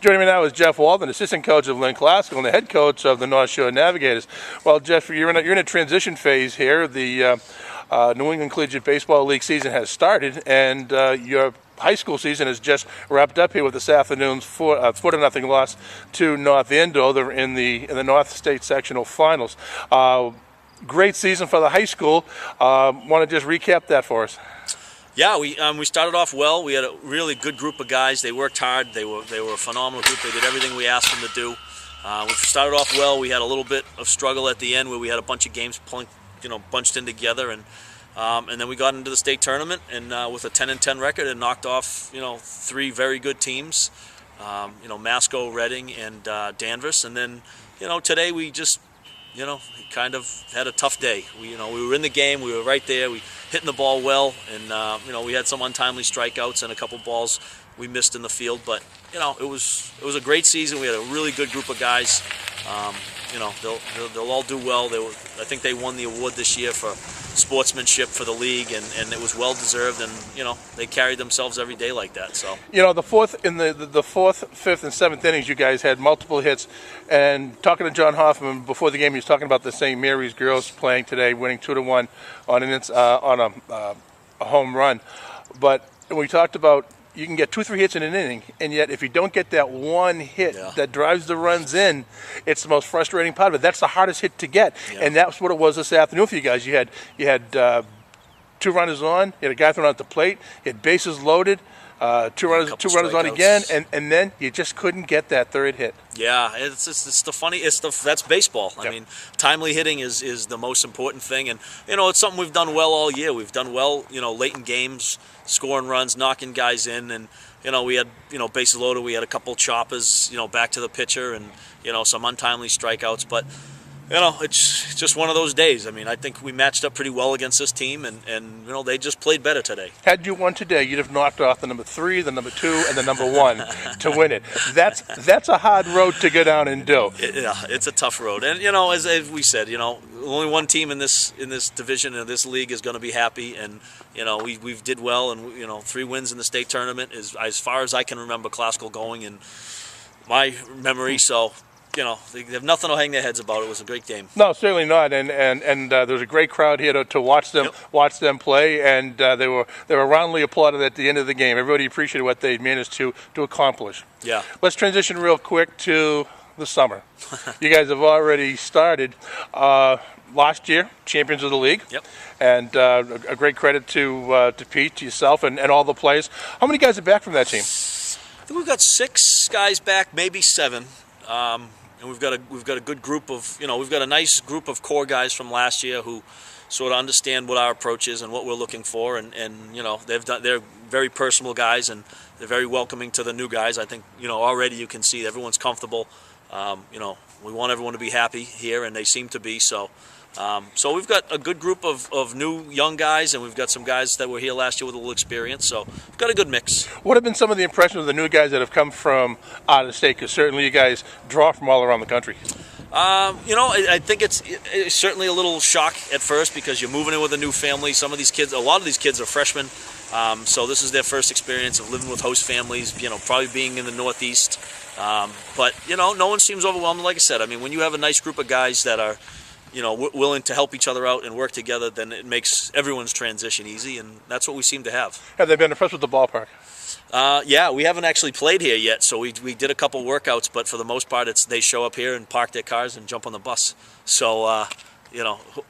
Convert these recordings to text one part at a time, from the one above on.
Joining me now is Jeff Waldron, assistant coach of Lynn Classical and the head coach of the North Shore Navigators. Well, Jeff, you're in a transition phase here. The New England Collegiate Baseball League season has started, and your high school season has just wrapped up here with this afternoon's 4-0 loss to North Andover in the North State Sectional Finals. Great season for the high school. Want to just recap that for us? Yeah, we started off well. We had a really good group of guys. They worked hard. They were a phenomenal group. They did everything we asked them to do. We started off well. We had a little bit of struggle at the end where we had a bunch of games bunched in together, and then we got into the state tournament and with a 10-10 record and knocked off three very good teams, Masco, Reading, and Danvers. And then today we just kind of had a tough day. We were in the game. We were right there. We hitting the ball well, and we had some untimely strikeouts and a couple balls we missed in the field. But it was a great season. We had a really good group of guys. They'll all do well. I think they won the award this year for sportsmanship for the league, and it was well deserved. And they carried themselves every day like that. So the fourth, fifth, and seventh innings, you guys had multiple hits. And talking to John Hoffman before the game, he was talking about the St. Mary's girls playing today, winning 2-1 on a home run. But we talked about you can get 2-3 hits in an inning, and yet if you don't get that one hit that drives the runs in, it's the most frustrating part of it. That's the hardest hit to get, and that's what it was this afternoon for you guys. You had 2 runners on, you had a guy thrown out the plate, you had bases loaded, two runners on again, and then you just couldn't get that third hit. Yeah, that's baseball. I mean, timely hitting is the most important thing, and it's something we've done well all year. We've done well, late in games, scoring runs, knocking guys in, and we had bases loaded. We had a couple choppers, back to the pitcher, and some untimely strikeouts, but. It's just one of those days. I mean, I think we matched up pretty well against this team, and they just played better today. Had you won today, you'd have knocked off the number 3, the number 2, and the number 1 to win it. That's a hard road to go down and do. It's a tough road, and as we said, only one team in this division in this league is going to be happy, and we've did well, and 3 wins in the state tournament is as far as I can remember Classical going in my memory. So. They have nothing to hang their heads about. It was a great game. No, certainly not. And there was a great crowd here to watch them play, and they were roundly applauded at the end of the game. Everybody appreciated what they managed to accomplish. Yeah. Let's transition real quick to the summer. You guys have already started. Last year, champions of the league. Yep. And a great credit to Pete, to yourself, and all the players. How many guys are back from that team? I think we've got 6 guys back, maybe 7. And we've got a good group of we've got a nice group of core guys from last year who sort of understand what our approach is and what we're looking for, and they're very personal guys, and they're very welcoming to the new guys. I think already you can see everyone's comfortable. We want everyone to be happy here, and they seem to be. So we've got a good group of new young guys, and we've got some guys that were here last year with a little experience. So we've got a good mix. What have been some of the impressions of the new guys that have come from out of the state? Because certainly you guys draw from all around the country. I think it's certainly a little shock at first because you're moving in with a new family. A lot of these kids are freshmen, so this is their first experience of living with host families. Probably being in the Northeast, but no one seems overwhelmed. Like I said, I mean, when you have a nice group of guys that are willing to help each other out and work together, then it makes everyone's transition easy, and that's what we seem to have. Have they been impressed with the ballpark? Yeah, we haven't actually played here yet, so we did a couple workouts, but for the most part, they show up here and park their cars and jump on the bus. So,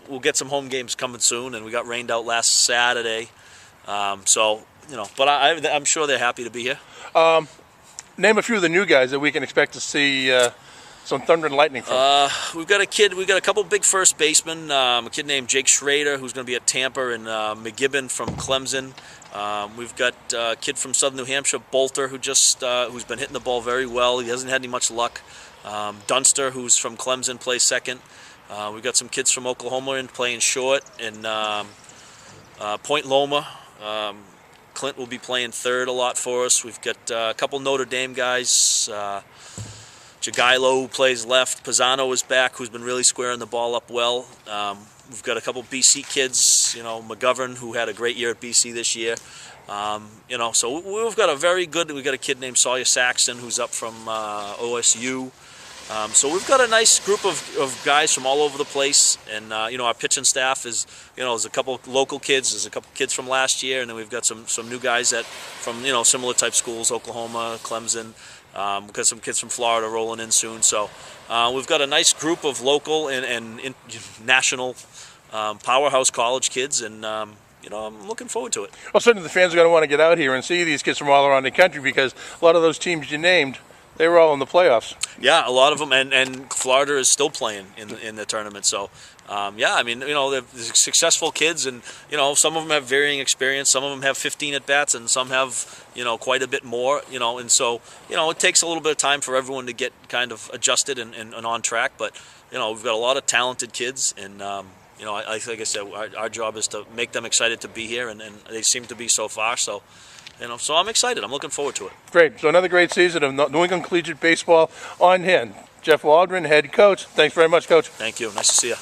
we'll get some home games coming soon, and we got rained out last Saturday. But I'm sure they're happy to be here. Name a few of the new guys that we can expect to see some thunder and lightning from. We've got a couple big first basemen. A kid named Jake Schrader, who's going to be at Tampa, and McGibbon from Clemson. We've got a kid from Southern New Hampshire, Bolter, who's been hitting the ball very well. He hasn't had any much luck. Dunster, who's from Clemson, plays second. We've got some kids from Oklahoma playing short, and Point Loma. Clint will be playing third a lot for us. We've got a couple Notre Dame guys. Jagailo, who plays left. Pisano is back, who's been really squaring the ball up well. We've got a couple BC kids, McGovern, who had a great year at BC this year. So we've got we've got a kid named Sawyer Saxon, who's up from OSU. So we've got a nice group of guys from all over the place, and our pitching staff is, there's a couple local kids, there's a couple kids from last year, and then we've got some new guys from similar type schools, Oklahoma, Clemson. We've got some kids from Florida rolling in soon. So we've got a nice group of local and national powerhouse college kids, and I'm looking forward to it. Well, certainly the fans are going to want to get out here and see these kids from all around the country, because a lot of those teams you named, they were all in the playoffs. Yeah, a lot of them, and Florida is still playing in the tournament. So, they're successful kids, and some of them have varying experience. Some of them have 15 at bats, and some have quite a bit more. And so it takes a little bit of time for everyone to get kind of adjusted and on track. But we've got a lot of talented kids, and like I said, our job is to make them excited to be here, and they seem to be so far. So. So I'm excited. I'm looking forward to it. Great. So another great season of New England Collegiate Baseball on hand. Jeff Waldron, head coach. Thanks very much, Coach. Thank you. Nice to see you.